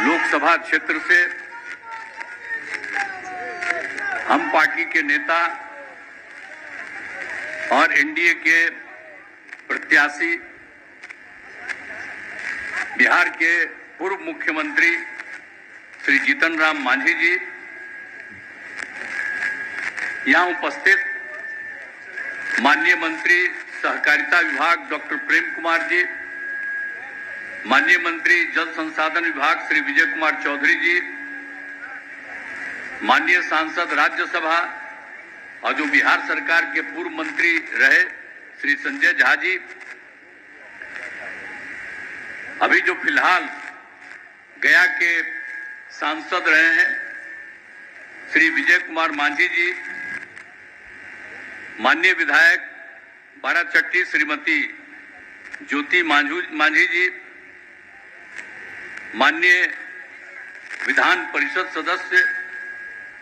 लोकसभा क्षेत्र से हम पार्टी के नेता और एनडीए के प्रत्याशी बिहार के पूर्व मुख्यमंत्री श्री जीतन राम मांझी जी, यहां उपस्थित माननीय मंत्री सहकारिता विभाग डॉक्टर प्रेम कुमार जी, माननीय मंत्री जल संसाधन विभाग श्री विजय कुमार चौधरी जी, माननीय सांसद राज्यसभा और जो बिहार सरकार के पूर्व मंत्री रहे श्री संजय झा जी, अभी जो फिलहाल गया के सांसद रहे हैं श्री विजय कुमार मांझी जी, माननीय विधायक बाराचट्टी श्रीमती ज्योति मांझी जी, माननीय विधान परिषद सदस्य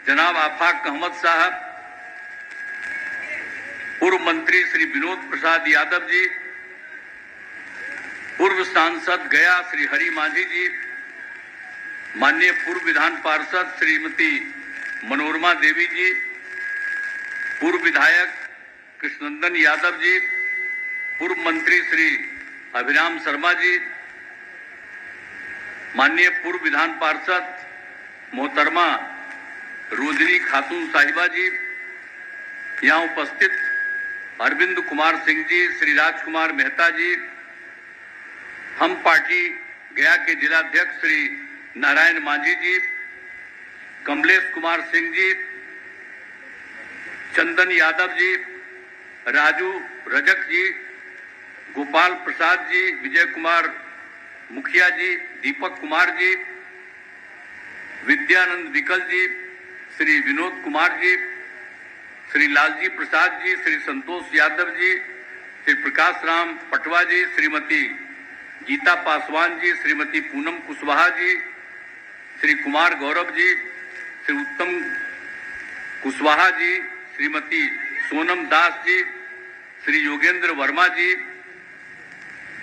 जनाब आफाक अहमद साहब, पूर्व मंत्री श्री विनोद प्रसाद यादव जी, पूर्व सांसद गया श्री हरि मांझी जी, माननीय पूर्व विधान पार्षद श्रीमती मनोरमा देवी जी, पूर्व विधायक कृष्णनंदन यादव जी, पूर्व मंत्री श्री अभिराम शर्मा जी, माननीय पूर्व विधान पार्षद मोहतरमा रोजनी खातून साहिबा जी, यहाँ उपस्थित अरविंद कुमार सिंह जी, श्री राजकुमार मेहता जी, हम पार्टी गया के जिलाध्यक्ष श्री नारायण मांझी जी, कमलेश कुमार सिंह जी, चंदन यादव जी, राजू रजक जी, गोपाल प्रसाद जी, विजय कुमार मुखिया जी, दीपक कुमार जी, विद्यानंद विकल जी, श्री विनोद कुमार जी, श्री लालजी प्रसाद जी, श्री संतोष यादव जी, श्री प्रकाश राम पटवा जी, श्रीमती गीता पासवान जी, श्रीमती पूनम कुशवाहा जी, श्री कुमार गौरव जी, श्री उत्तम कुशवाहा जी, श्रीमती सोनम दास जी, श्री योगेंद्र वर्मा जी,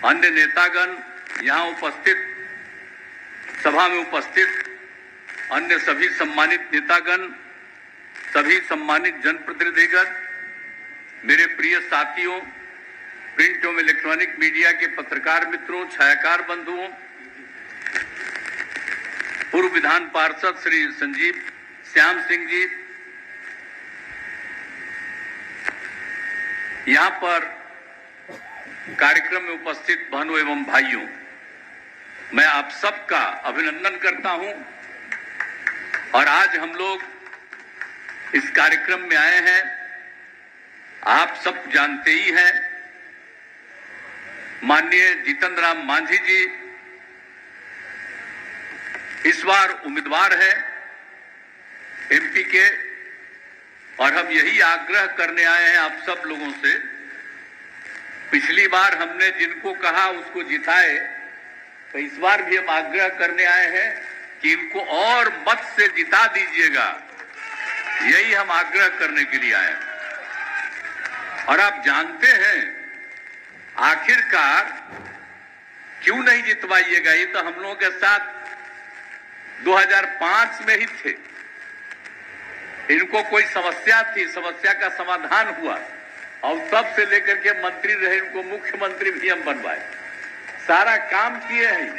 अन्य नेतागण, यहाँ उपस्थित सभा में उपस्थित अन्य सभी सम्मानित नेतागण, सभी सम्मानित जनप्रतिनिधिगण, मेरे प्रिय साथियों, प्रिंट एवं इलेक्ट्रॉनिक मीडिया के पत्रकार मित्रों, छायाकार बंधुओं, पूर्व विधान पार्षद श्री संजीव श्याम सिंह जी, यहाँ पर कार्यक्रम में उपस्थित बहनों एवं भाइयों, मैं आप सबका अभिनंदन करता हूं। और आज हम लोग इस कार्यक्रम में आए हैं, आप सब जानते ही हैं, माननीय जीतन राम मांझी जी इस बार उम्मीदवार है एमपी के, और हम यही आग्रह करने आए हैं आप सब लोगों से। पिछली बार हमने जिनको कहा उसको जिताए, तो इस बार भी हम आग्रह करने आए हैं कि इनको और मत से जिता दीजिएगा, यही हम आग्रह करने के लिए आए हैं। और आप जानते हैं आखिरकार क्यों नहीं जितवाइएगा, ये तो हम लोगों के साथ 2005 में ही थे। इनको कोई समस्या थी, समस्या का समाधान हुआ और तब से लेकर के मंत्री रहे, इनको मुख्यमंत्री भी हम बनवाए, सारा काम किए हैं।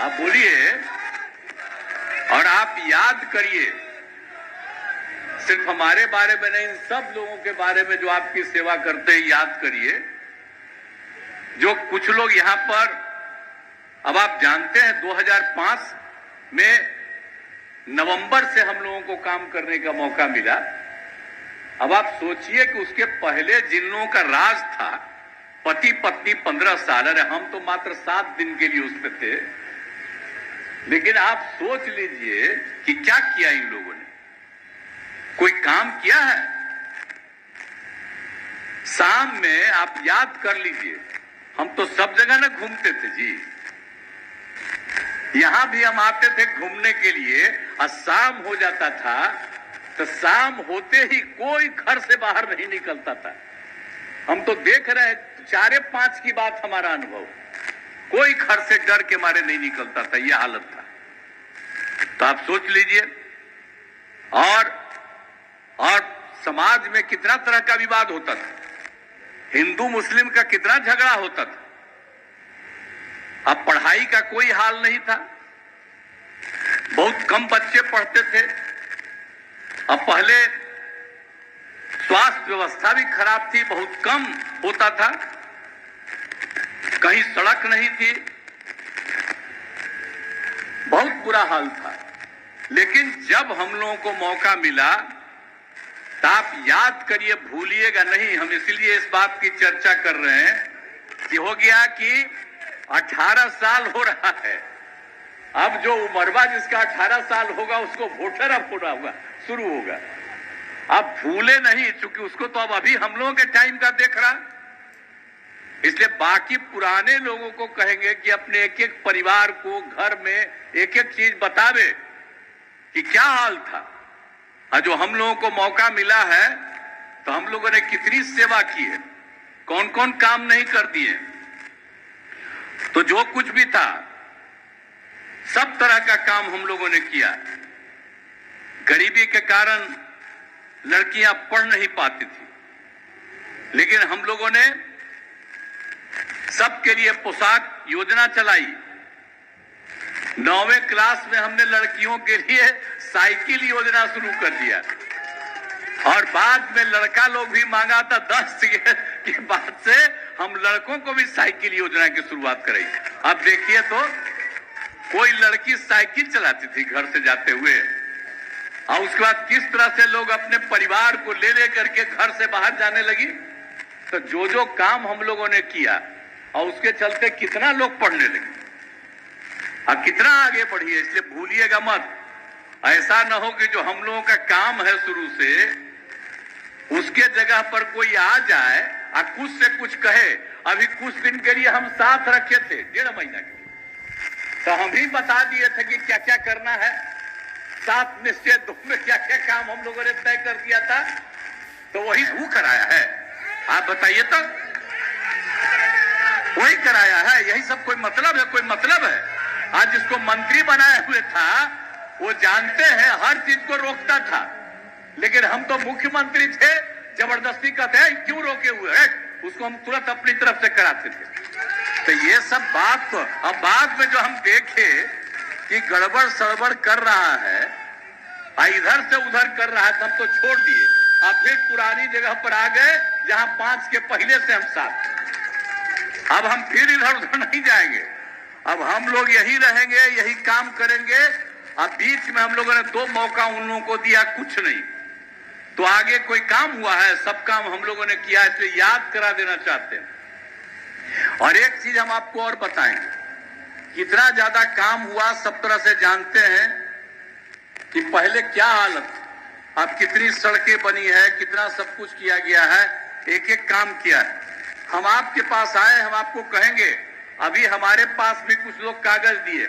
आप बोलिए और आप याद करिए, सिर्फ हमारे बारे में नहीं, सब लोगों के बारे में जो आपकी सेवा करते हैं, याद करिए। जो कुछ लोग यहां पर, अब आप जानते हैं 2005 में नवंबर से हम लोगों को काम करने का मौका मिला। अब आप सोचिए कि उसके पहले जिन लोगों का राज था, पति पत्नी 15 साल, अरे हम तो मात्र 7 दिन के लिए उस पे थे। लेकिन आप सोच लीजिए कि क्या किया इन लोगों ने, कोई काम किया है? शाम में आप याद कर लीजिए, हम तो सब जगह ना घूमते थे जी, यहां भी हम आते थे घूमने के लिए, और शाम हो जाता था तो शाम होते ही कोई घर से बाहर नहीं निकलता था। हम तो देख रहे हैं 4-5 की बात हमारा अनुभव, कोई घर से डर के मारे नहीं निकलता था, यह हालत था। तो आप सोच लीजिए, और समाज में कितना तरह का विवाद होता था, हिंदू मुस्लिम का कितना झगड़ा होता था। अब पढ़ाई का कोई हाल नहीं था, बहुत कम बच्चे पढ़ते थे। अब पहले स्वास्थ्य व्यवस्था भी खराब थी, बहुत कम होता था, कहीं सड़क नहीं थी, बहुत बुरा हाल था। लेकिन जब हम लोगों को मौका मिला, तो आप याद करिए, भूलिएगा नहीं, हम इसलिए इस बात की चर्चा कर रहे हैं कि हो गया कि 18 साल हो रहा है, अब जो उमरवा जिसका 18 साल होगा उसको वोटर अब होगा शुरू होगा। अब भूले नहीं, चूंकि उसको तो अब अभी हम लोगों के टाइम का देख रहा, इसलिए बाकी पुराने लोगों को कहेंगे कि अपने एक एक परिवार को घर में एक एक चीज बतावे कि क्या हाल था। और जो हम लोगों को मौका मिला है, तो हम लोगों ने कितनी सेवा की है, कौन कौन काम नहीं कर दिए। तो जो कुछ भी था, सब तरह का काम हम लोगों ने किया। गरीबी के कारण लड़कियां पढ़ नहीं पाती थी, लेकिन हम लोगों ने सबके लिए पोशाक योजना चलाई। 9वीं क्लास में हमने लड़कियों के लिए साइकिल योजना शुरू कर दिया, और बाद में लड़का लोग भी मांगा था 10 के बाद से हम लड़कों को भी साइकिल योजना की शुरुआत करें। अब देखिए तो कोई लड़की साइकिल चलाती थी घर से जाते हुए, और उसके बाद किस तरह से लोग अपने परिवार को ले लेकर के घर से बाहर जाने लगी। तो जो जो काम हम लोगों ने किया, और उसके चलते कितना लोग पढ़ने लगे, अब कितना आगे बढ़ी है। इसलिए भूलिएगा मत, ऐसा न हो कि जो हम लोगों का काम है शुरू से, उसके जगह पर कोई आ जाए और कुछ से कुछ कहे। अभी कुछ दिन के लिए हम साथ रखे थे, 1.5 महीना के लिए, तो हम ही बता दिए थे कि क्या क्या करना है। 7 निश्चय 2 में क्या क्या काम हम लोगों ने तय कर दिया था, तो वही वो कराया है। आप बताइए तो, वही कराया है। यही सब कोई मतलब है? कोई मतलब है? आज जिसको मंत्री बनाए हुए था, वो जानते हैं हर चीज को रोकता था, लेकिन हम तो मुख्यमंत्री थे, जबरदस्ती कहते हैं क्यों रोके हुए हैं, उसको हम तुरंत अपनी तरफ से कराते थे। तो ये सब बात तो अब बाद में जो हम देखे कि गड़बड़ सड़बड़ कर रहा है, इधर से उधर कर रहा है, तो हम तो छोड़ दिए। अब फिर पुरानी जगह पर आ गए जहां 5 के पहले से हम साथ। अब हम फिर इधर उधर नहीं जाएंगे, अब हम लोग यही रहेंगे, यही काम करेंगे। अब बीच में हम लोगों ने 2 मौका उन लोगों को दिया, कुछ नहीं, तो आगे कोई काम हुआ है? सब काम हम लोगों ने किया, इसलिए याद करा देना चाहते हैं। और एक चीज हम आपको और बताएंगे, कितना ज्यादा काम हुआ सब तरह से जानते हैं कि पहले क्या हालत, अब कितनी सड़कें बनी है, कितना सब कुछ किया गया है, एक एक काम किया है। हम आपके पास आए, हम आपको कहेंगे, अभी हमारे पास भी कुछ लोग कागज दिए,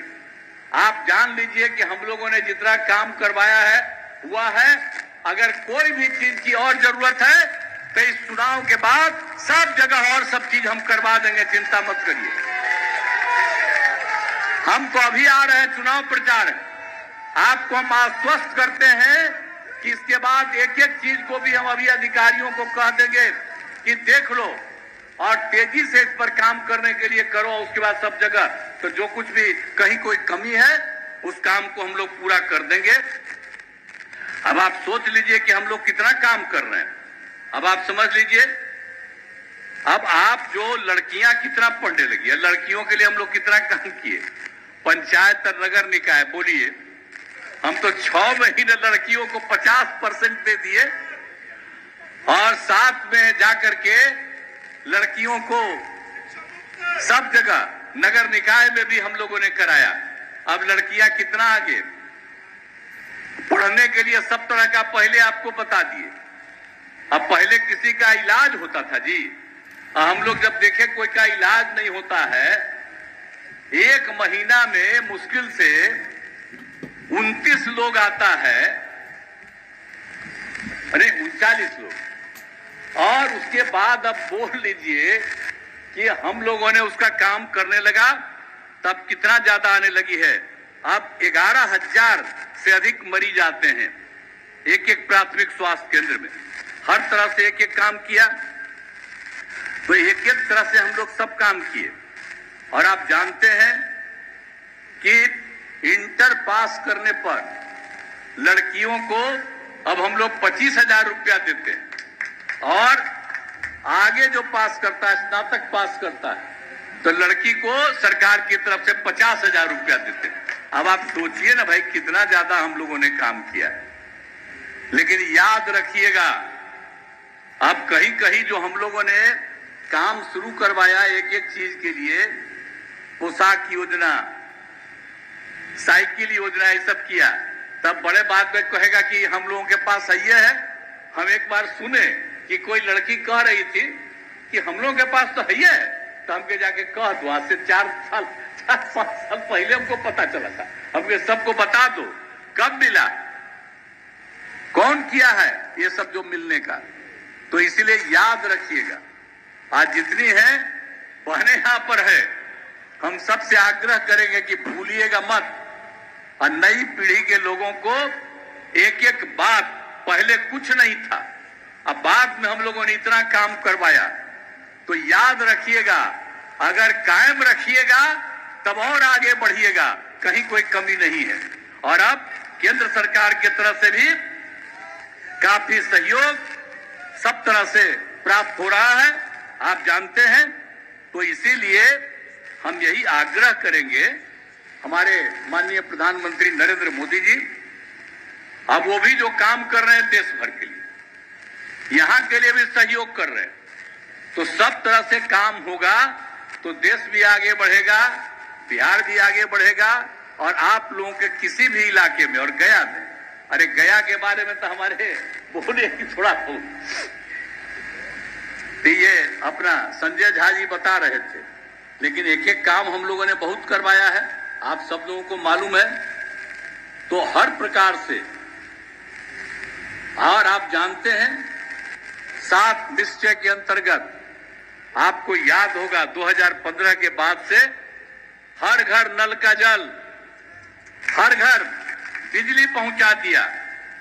आप जान लीजिए कि हम लोगों ने जितना काम करवाया है हुआ है। अगर कोई भी चीज की और जरूरत है तो इस चुनाव के बाद सब जगह और सब चीज हम करवा देंगे, चिंता मत करिए। हम तो अभी आ रहे हैं, चुनाव प्रचार है, आपको हम आश्वस्त करते हैं कि इसके बाद एक एक चीज को भी हम अभी अधिकारियों को कह देंगे कि देख लो और तेजी से इस पर काम करने के लिए करो। उसके बाद सब जगह तो जो कुछ भी कहीं कोई कमी है उस काम को हम लोग पूरा कर देंगे। अब आप सोच लीजिए कि हम लोग कितना काम कर रहे हैं। अब आप समझ लीजिए, अब आप जो लड़कियां कितना पढ़ने लगी है, लड़कियों के लिए हम लोग कितना काम किए। पंचायत और नगर निकाय, बोलिए, हम तो 6 महीने लड़कियों को 50% दे दिए, और साथ में जाकर के लड़कियों को सब जगह नगर निकाय में भी हम लोगों ने कराया। अब लड़कियां कितना आगे पढ़ने के लिए सब तरह का पहले आपको बता दिए। अब पहले किसी का इलाज होता था जी, हम लोग जब देखे कोई का इलाज नहीं होता है, 1 महीना में मुश्किल से 29 लोग आता है, अरे 39 लोग, और उसके बाद अब बोल लीजिए कि हम लोगों ने उसका काम करने लगा तब कितना ज्यादा आने लगी है। अब 11,000 से अधिक मरीज आते हैं एक एक प्राथमिक स्वास्थ्य केंद्र में। हर तरह से एक एक काम किया, तो एक एक तरह से हम लोग सब काम किए। और आप जानते हैं कि इंटर पास करने पर लड़कियों को अब हम लोग 25,000 रुपया देते हैं, और आगे जो पास करता है, स्नातक पास करता है, तो लड़की को सरकार की तरफ से 50,000 रुपया देते हैं। अब आप सोचिए ना भाई, कितना ज्यादा हम लोगों ने काम किया है। लेकिन याद रखिएगा, अब कहीं कहीं जो हम लोगों ने काम शुरू करवाया एक एक चीज के लिए, पोशाक योजना, साइकिल योजना, ये सब किया, तब बड़े बात में कहेगा कि हम लोगों के पास ये है। हम एक बार सुने कि कोई लड़की कह रही थी कि हम लोगों के पास तो है, तो हमके जाके कह दो, आज से 4-5 साल पहले हमको पता चला था, हमके सबको बता दो कब मिला, कौन किया है ये सब जो मिलने का। तो इसीलिए याद रखिएगा, आज जितनी है बहने यहां पर है, हम सबसे आग्रह करेंगे कि भूलिएगा मत। और नई पीढ़ी के लोगों को एक एक बात, पहले कुछ नहीं था, अब बाद में हम लोगों ने इतना काम करवाया, तो याद रखिएगा, अगर कायम रखिएगा तब और आगे बढ़िएगा, कहीं कोई कमी नहीं है। और अब केंद्र सरकार की तरफ से भी काफी सहयोग सब तरह से प्राप्त हो रहा है, आप जानते हैं। तो इसीलिए हम यही आग्रह करेंगे, हमारे माननीय प्रधानमंत्री नरेंद्र मोदी जी, अब वो भी जो काम कर रहे हैं देश भर के लिए, यहां के लिए भी सहयोग कर रहे हैं, तो सब तरह से काम होगा तो देश भी आगे बढ़ेगा, बिहार भी आगे बढ़ेगा। और आप लोगों के किसी भी इलाके में, और गया में, अरे गया के बारे में तो हमारे बोले कि थोड़ा हो, तो ये अपना संजय झा जी बता रहे थे, लेकिन एक एक काम हम लोगों ने बहुत करवाया है, आप सब लोगों को मालूम है। तो हर प्रकार से, और आप जानते हैं 7 निश्चय के अंतर्गत, आपको याद होगा 2015 के बाद से हर घर नल का जल, हर घर बिजली पहुंचा दिया,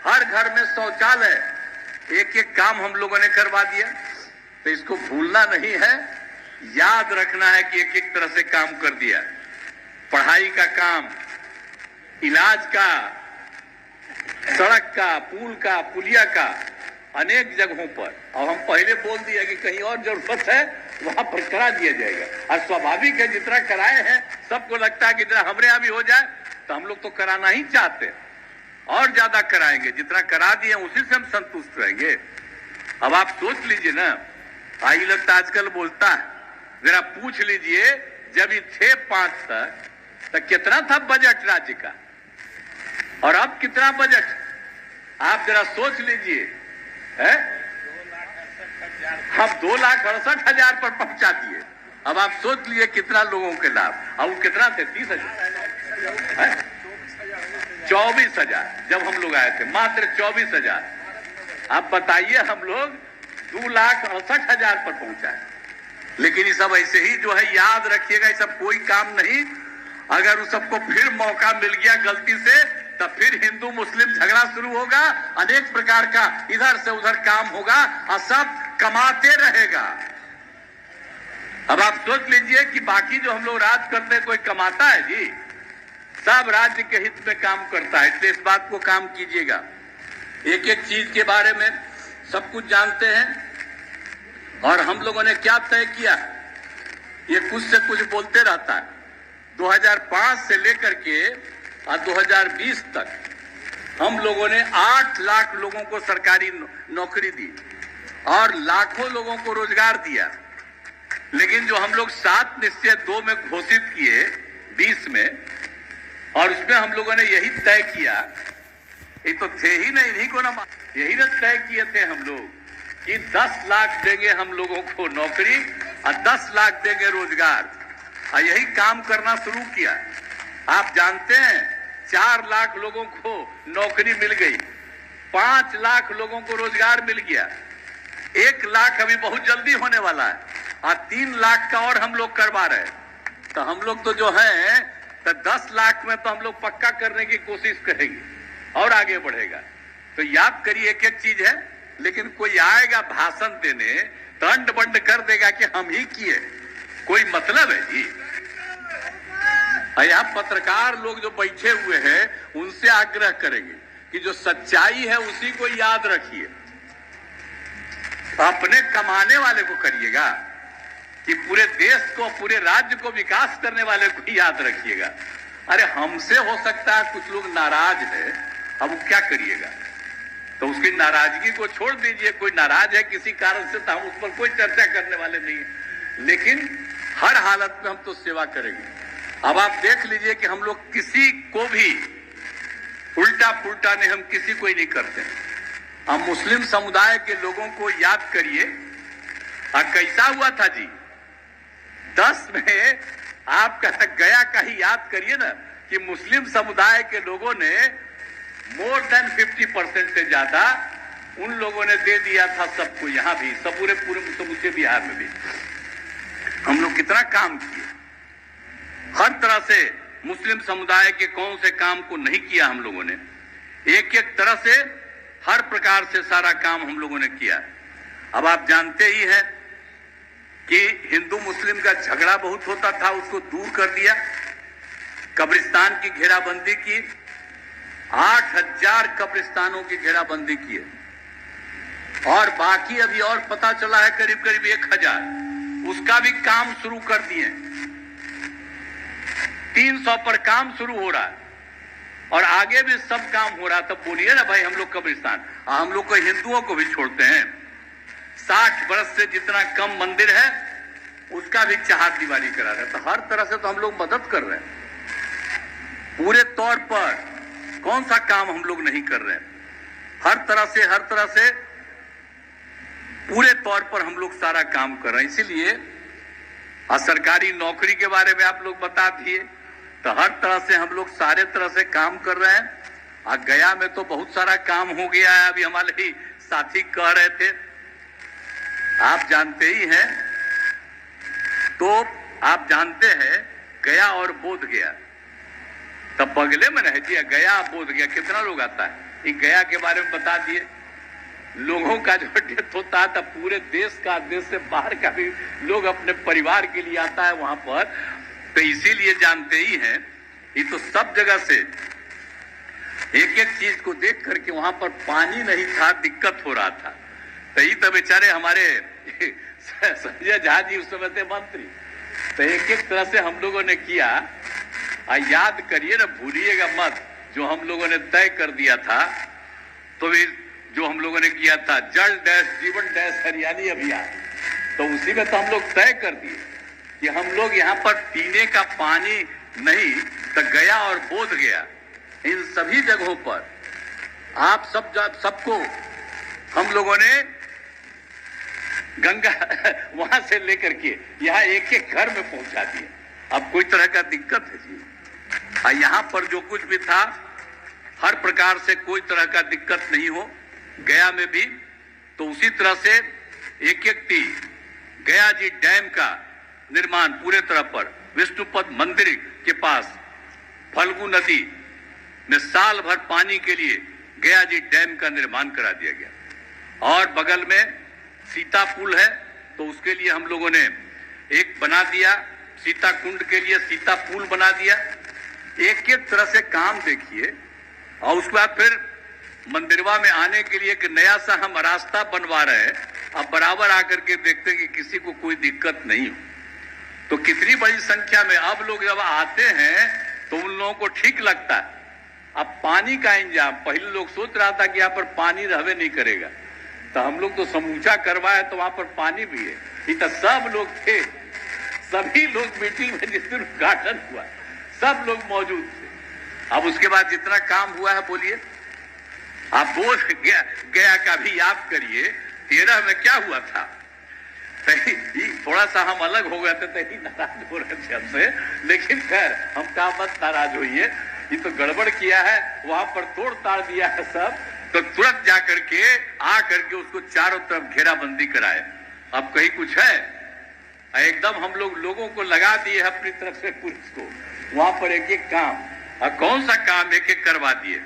हर घर में शौचालय, एक एक काम हम लोगों ने करवा दिया। तो इसको भूलना नहीं है, याद रखना है कि एक एक तरह से काम कर दिया। पढ़ाई का काम, इलाज का, सड़क का, पुल का, पुलिया का, अनेक जगहों पर। और हम पहले बोल दिया कि कहीं और जरूरत है वहां पर करा दिया जाएगा। और स्वाभाविक है, जितना कराए हैं सबको लगता है कि जितना हमारे यहाँ भी हो जाए, तो हम लोग तो कराना ही चाहते हैं, और ज्यादा कराएंगे। जितना करा दिए उसी से हम संतुष्ट रहेंगे। अब आप सोच लीजिए ना, आई लगता आजकल बोलता है, जरा पूछ लीजिए जब ये 6-5 तक तो कितना था बजट राज्य का, और अब कितना बजट, आप जरा सोच लीजिए। है हम 2,68,000 पर पहुंचा दिए। अब आप सोच लिए कितना लोगों के लाभ, और वो कितना थे, 30,000, 24,000 जब हम लोग आए थे, मात्र 24,000। आप बताइए, हम लोग 2,68,000 पर पहुंचा। लेकिन ये सब ऐसे ही जो है, याद रखिएगा, ये सब कोई काम नहीं। अगर उस सबको फिर मौका मिल गया गलती से, तब फिर हिंदू मुस्लिम झगड़ा शुरू होगा, अनेक प्रकार का इधर से उधर काम होगा, और सब कमाते रहेगा। अब आप सोच लीजिए कि बाकी जो हम लोग राज करते हैं, कोई कमाता है जी? सब राज्य के हित में काम करता है। इसलिए इस बात को काम कीजिएगा। एक एक चीज के बारे में सब कुछ जानते हैं, और हम लोगों ने क्या तय किया, ये कुछ से कुछ बोलते रहता है। 2005 से लेकर के 2020 तक हम लोगों ने 8 लाख लोगों को सरकारी नौकरी दी, और लाखों लोगों को रोजगार दिया। लेकिन जो हम लोग 7 निश्चय 2 में घोषित किए 20 में, और उसमें हम लोगों ने यही तय किया, ये तो थे ही नहीं, इन्हीं को ना, यही ना तय किए थे हम लोग कि 10 लाख देंगे हम लोगों को नौकरी, और 10 लाख देंगे रोजगार। और यही काम करना शुरू किया। आप जानते हैं 4 लाख लोगों को नौकरी मिल गई, 5 लाख लोगों को रोजगार मिल गया, 1 लाख अभी बहुत जल्दी होने वाला है, और 3 लाख का और हम लोग करवा रहे हैं। तो हम लोग तो जो है तो 10 लाख में तो हम लोग पक्का करने की कोशिश करेंगे और आगे बढ़ेगा। तो याद करिए एक एक चीज है, लेकिन कोई आएगा भाषण देने दंड बंड कर देगा कि हम ही किए, कोई मतलब है जी? यहाँ पत्रकार लोग जो बैठे हुए हैं उनसे आग्रह करेंगे कि जो सच्चाई है उसी को याद रखिए, अपने कमाने वाले को करिएगा कि पूरे देश को पूरे राज्य को विकास करने वाले को याद रखिएगा। अरे हमसे हो सकता है कुछ लोग नाराज है, अब क्या करिएगा? तो उसकी नाराजगी को छोड़ दीजिए, कोई नाराज है किसी कारण से तो हम उस पर कोई चर्चा करने वाले नहीं है, लेकिन हर हालत में हम तो सेवा करेंगे। अब आप देख लीजिए कि हम लोग किसी को भी उल्टा पुल्टा नहीं, हम किसी को ही नहीं करते। हम मुस्लिम समुदाय के लोगों को याद करिए, कैसा हुआ था जी 10 में, आप गया का ही याद करिए ना कि मुस्लिम समुदाय के लोगों ने मोर देन 50% से ज्यादा उन लोगों ने दे दिया था सबको, यहां भी सब पूरे समूचे बिहार में भी हम लोग कितना काम किए। हर तरह से मुस्लिम समुदाय के कौन से काम को नहीं किया हम लोगों ने, एक एक तरह से हर प्रकार से सारा काम हम लोगों ने किया। अब आप जानते ही हैं कि हिंदू मुस्लिम का झगड़ा बहुत होता था, उसको दूर कर दिया, कब्रिस्तान की घेराबंदी की, 8000 कब्रिस्तानों की घेराबंदी की है, और बाकी अभी और पता चला है करीब करीब 1000, उसका भी काम शुरू कर दिए। 300 पर काम शुरू हो रहा है और आगे भी सब काम हो रहा। तब बोलिए ना भाई हम लोग कब्रिस्तान, हम लोग को हिंदुओं को भी छोड़ते हैं। 60 वर्ष से जितना कम मंदिर है उसका भी चहार दीवारी करा रहे हैं। तो हर तरह से तो हम लोग मदद कर रहे हैं पूरे तौर पर, कौन सा काम हम लोग नहीं कर रहे हैं? हर तरह से पूरे तौर पर हम लोग सारा काम कर रहे हैं। इसीलिए सरकारी नौकरी के बारे में आप लोग बता दिए, तो हर तरह से हम लोग सारे तरह से काम कर रहे हैं। गया में तो बहुत सारा काम हो गया है, अभी हमारे ही साथी कह रहे थे, आप जानते ही हैं। तो आप जानते हैं गया और बोध गया तब बगले में रह जी, गया बोध गया कितना लोग आता है, ये गया के बारे में बता दिए। लोगों का जो डेथ होता है तब पूरे देश का, देश से बाहर का भी लोग अपने परिवार के लिए आता है वहां पर। तो इसीलिए जानते ही हैं, ये तो सब जगह से एक एक चीज को देख करके वहां पर पानी नहीं था, दिक्कत हो रहा था। तो ये तो बेचारे हमारे संजय झा जी उस समय थे मंत्री, तो एक एक तरह से हम लोगों ने किया। याद करिए ना, भूलिएगा मत, जो हम लोगों ने तय कर दिया था, तो जो हम लोगों ने किया था जल डैश जीवन डैश हरियाली अभियान, तो उसी में तो हम लोग तय कर दिए कि हम लोग यहाँ पर पीने का पानी नहीं, तो गया और बोध गया इन सभी जगहों पर आप सबको हम लोगों ने गंगा वहां से लेकर के यहाँ एक एक घर में पहुंचा दिए। अब कोई तरह का दिक्कत है जी? यहाँ पर जो कुछ भी था हर प्रकार से कोई तरह का दिक्कत नहीं हो, गया में भी तो उसी तरह से एक एक गया जी डैम का निर्माण पूरे तरह पर विष्णुपद मंदिर के पास फल्गु नदी में साल भर पानी के लिए गया जी डैम का निर्माण करा दिया गया। और बगल में सीता पुल है, तो उसके लिए हम लोगों ने एक बना दिया, सीता कुंड के लिए सीता पुल बना दिया। एक एक तरह से काम देखिए। और उसके बाद फिर मंदिरवा में आने के लिए एक नया सा हम रास्ता बनवा रहे हैं। अब बराबर आकर के देखते हैं कि किसी को कोई दिक्कत नहीं हो। तो कितनी बड़ी संख्या में अब लोग जब आते हैं तो उन लोगों को ठीक लगता है। अब पानी का इंतजाम, पहले लोग सोच रहा था कि यहाँ पर पानी रहवे नहीं करेगा, तो हम लोग तो समूचा करवाए तो वहां पर पानी भी है। ये तो सब लोग थे, सभी लोग मीटिंग में जिस दिन उद्घाटन हुआ सब लोग मौजूद थे। अब उसके बाद जितना काम हुआ है बोलिए, आप बोध गया का भी याद करिए। 13 में क्या हुआ था, थोड़ा सा हम अलग हो गए थे, तभी नाराज हो रहे थे हमसे, लेकिन खैर हम क्या मत नाराज होइए, ये तो गड़बड़ किया है, वहां पर तोड़ ताड़ दिया है सब। तो तुरंत जा करके आ करके उसको चारों तरफ घेराबंदी कराए। अब कहीं कुछ है एकदम हम लोगों को लगा दिए अपनी तरफ से पुलिस को, वहां पर एक एक काम, और कौन सा काम एक एक करवा दिए।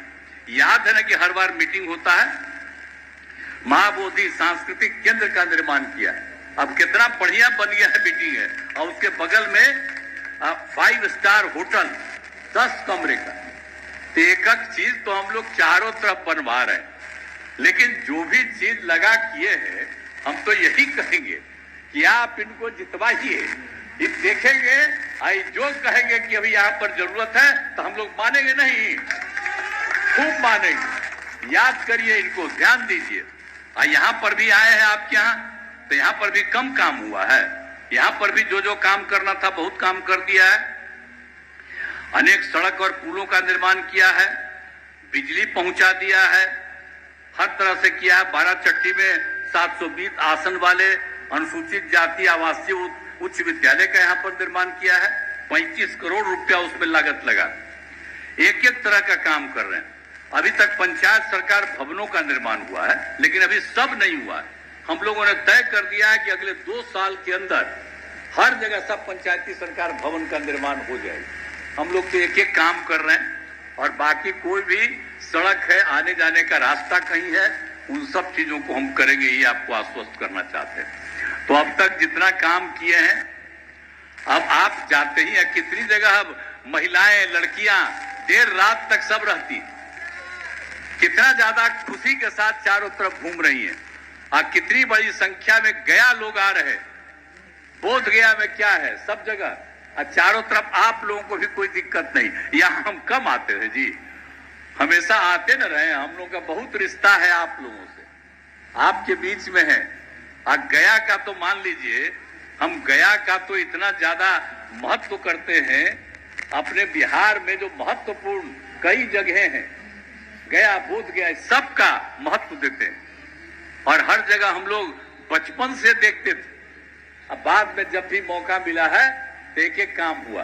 याद है ना कि हर बार मीटिंग होता है, महाबोधि सांस्कृतिक केंद्र का निर्माण किया है, अब कितना बढ़िया बन गया है मीटिंग है, और उसके बगल में 5 स्टार होटल 10 कमरे का। तो एक एक चीज तो हम लोग चारों तरफ बनवा रहे हैं, लेकिन जो भी चीज लगा किए हैं हम तो यही कहेंगे कि आप इनको जितवाइए, ये देखेंगे, आई जो कहेंगे कि अभी यहाँ पर जरूरत है तो हम लोग मानेंगे नहीं, खूब मानेंगे। याद करिए, इनको ध्यान दीजिए। यहाँ पर भी आए हैं आपके यहाँ, तो यहाँ पर भी कम काम हुआ है, यहाँ पर भी जो जो काम करना था बहुत काम कर दिया है। अनेक सड़क और पुलों का निर्माण किया है, बिजली पहुंचा दिया है, हर तरह से किया है। 12 चट्टी में 720 आसन वाले अनुसूचित जाति आवासीय उच्च विद्यालय का यहाँ पर निर्माण किया है। 35 करोड़ रुपया उसमें लागत लगा। एक एक तरह का काम कर रहे हैं। अभी तक पंचायत सरकार भवनों का निर्माण हुआ है, लेकिन अभी सब नहीं हुआ है। हम लोगों ने तय कर दिया है कि अगले 2 साल के अंदर हर जगह सब पंचायती सरकार भवन का निर्माण हो जाएगा। हम लोग तो एक एक काम कर रहे हैं, और बाकी कोई भी सड़क है, आने जाने का रास्ता कहीं है, उन सब चीजों को हम करेंगे, ये आपको आश्वस्त करना चाहते हैं। तो अब तक जितना काम किए हैं, अब आप जाते ही हैं कितनी जगह अब महिलाएं लड़कियां देर रात तक सब रहती, कितना ज्यादा खुशी के साथ चारों तरफ घूम रही हैं, और कितनी बड़ी संख्या में गया लोग आ रहे। बोध गया में क्या है, सब जगह, और चारों तरफ आप लोगों को भी कोई दिक्कत नहीं। यहाँ हम कम आते हैं जी, हमेशा आते न रहे, हम लोगों का बहुत रिश्ता है आप लोगों से, आपके बीच में है। और गया का तो मान लीजिए, हम गया का तो इतना ज्यादा महत्व करते हैं, अपने बिहार में जो महत्वपूर्ण कई जगह हैं, गया, बोध गया, सबका महत्व देते हैं, और हर जगह हम लोग बचपन से देखते थे। अब बाद में जब भी मौका मिला है तो एक एक काम हुआ।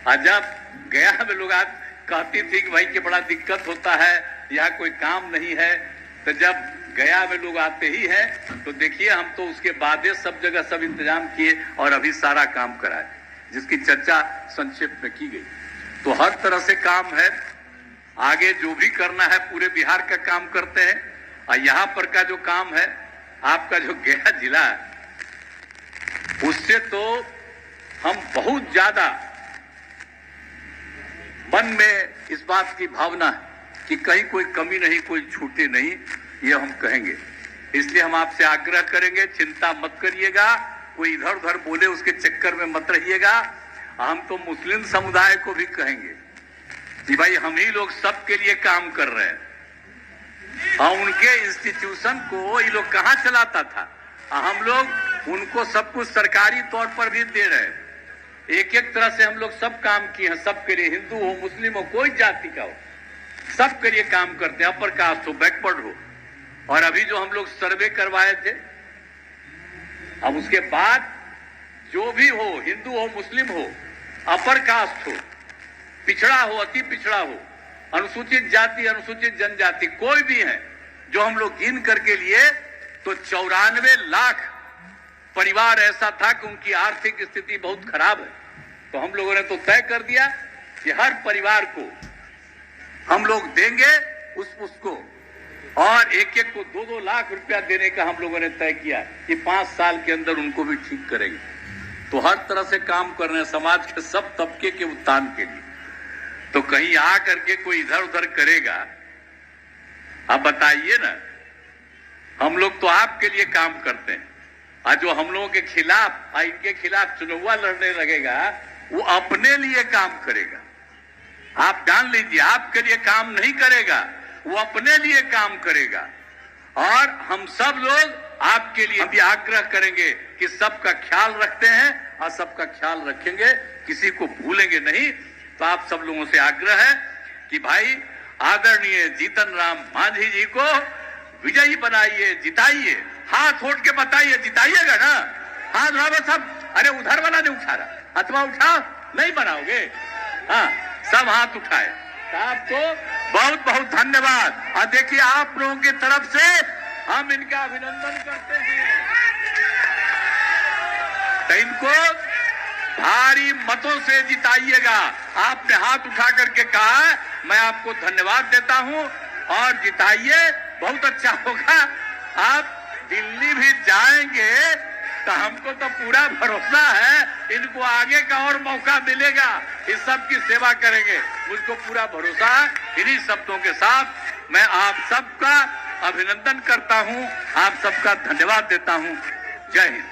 और जब गया में लोग आज कहती थी कि भाई कि बड़ा दिक्कत होता है, यहाँ कोई काम नहीं है, तो जब गया में लोग आते ही हैं तो देखिए, हम तो उसके बाद सब जगह सब इंतजाम किए और अभी सारा काम कराए, जिसकी चर्चा संक्षेप में की गई। तो हर तरह से काम है, आगे जो भी करना है पूरे बिहार का काम करते हैं। और यहाँ पर का जो काम है, आपका जो गया जिला है, उससे तो हम बहुत ज्यादा मन में इस बात की भावना है कि कहीं कोई कमी नहीं, कोई छूटे नहीं, ये हम कहेंगे। इसलिए हम आपसे आग्रह करेंगे, चिंता मत करिएगा, कोई इधर उधर बोले उसके चक्कर में मत रहिएगा। हम तो मुस्लिम समुदाय को भी कहेंगे कि भाई हम ही लोग सबके लिए काम कर रहे हैं, और उनके इंस्टीट्यूशन को ये लोग कहाँ चलाता था, हम लोग उनको सब कुछ सरकारी तौर पर भी दे रहे हैं। एक एक तरह से हम लोग सब काम किए हैं, सबके लिए, हिंदू हो, मुस्लिम हो, कोई जाति का हो, सबके लिए काम करते हैं, अपर कास्ट हो, बैकवर्ड हो। और अभी जो हम लोग सर्वे करवाए थे, अब उसके बाद जो भी हो, हिंदू हो, मुस्लिम हो, अपर कास्ट हो, पिछड़ा हो, अति पिछड़ा हो, अनुसूचित जाति, अनुसूचित जनजाति, कोई भी है, जो हम लोग गिन करके लिए तो 94 लाख परिवार ऐसा था कि उनकी आर्थिक स्थिति बहुत खराब है। तो हम लोगों ने तो तय कर दिया कि हर परिवार को हम लोग देंगे उसको, और एक एक को 2-2 लाख रुपया देने का हम लोगों ने तय किया कि 5 साल के अंदर उनको भी ठीक करेंगे। तो हर तरह से काम कर रहे हैं समाज के सब तबके के उत्थान के लिए। तो कहीं आ करके कोई इधर उधर करेगा, आप बताइए ना। हम लोग तो आपके लिए काम करते हैं, और जो हम लोगों के खिलाफ, इनके खिलाफ चुनाव लड़ने लगेगा, वो अपने लिए काम करेगा। आप जान लीजिए, आपके लिए काम नहीं करेगा, वो अपने लिए काम करेगा। और हम सब लोग आपके लिए भी आग्रह करेंगे कि सबका ख्याल रखते हैं और सबका ख्याल रखेंगे, किसी को भूलेंगे नहीं। तो आप सब लोगों से आग्रह है कि भाई आदरणीय जीतन राम मांझी जी को विजयी बनाइए, जिताइए। हाथ उठ के बताइए, जिताइएगा ना? हाथ उठाओ सब। अरे उधर वाला नहीं उठा रहा, हाथवा उठाओ, नहीं बनाओगे? हाँ, सब हाथ उठाए। आपको बहुत बहुत धन्यवाद। और देखिए, आप लोगों की तरफ से हम इनका अभिनंदन करते हैं। तो इनको भारी मतों से जिताइएगा। आपने हाथ उठा करके कहा है, मैं आपको धन्यवाद देता हूं और जिताइए, बहुत अच्छा होगा। आप दिल्ली भी जाएंगे तो हमको तो पूरा भरोसा है इनको आगे का और मौका मिलेगा, इस सब की सेवा करेंगे, मुझको पूरा भरोसा है। इन्हीं शब्दों के साथ मैं आप सबका अभिनंदन करता हूं, आप सबका धन्यवाद देता हूं। जय हिंद।